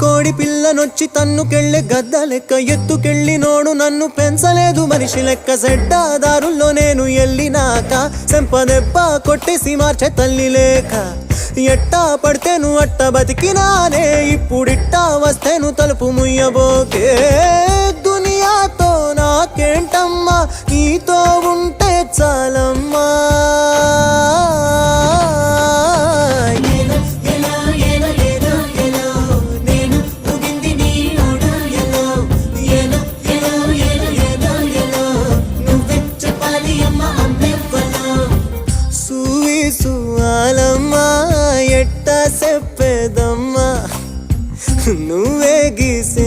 కోడి పిల్లనొచ్చి తన్నుకెళ్ళే గద్ద లెక్క ఎత్తుకెళ్ళి నోడు నన్ను పెంచలేదు మనిషి లెక్క సెడ్డాదారుల్లో నేను ఎల్లినాక సెంపదెబ్బ కొట్టేసి మార్చే తల్లి లేక ఎట్టా పడితేను అట్ట బతికినానే ఇప్పుడిట్టా వస్తేను తలుపు ముయ్యబోకే దునియాతో నాకేంటమ్మా నీతో ఉంటే చాలమ్మా చెప్పేదమ్మా నువ్వే గీసి